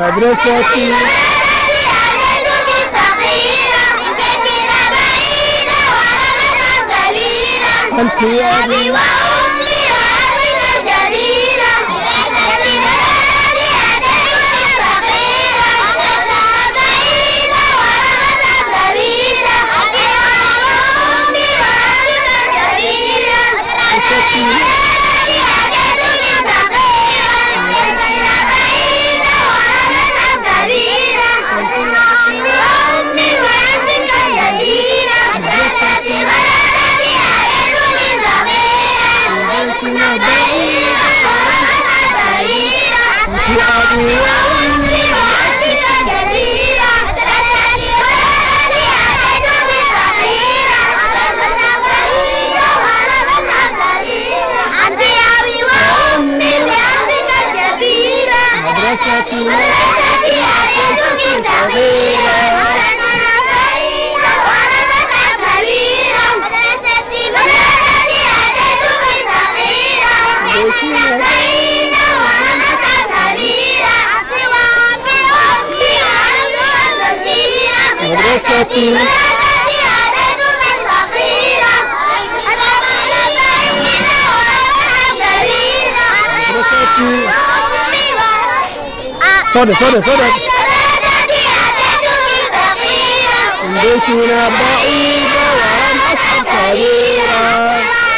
مدرستي أنت يا أبي وأمي وأبيك الجليلة مدرستي بلدي أدعوك الصغيرة وكلها بعيدة ورحمة دليلة أبي وأمي وأبيك الجليلة مدرستي بلدي أدعوك الصغيرة وكلها بعيدة ورحمة دليلة أبي وأمي وأبيك الجليلة مدرستي بلدي صدق بيتنا بعيدة وأنا أصحى كبيرة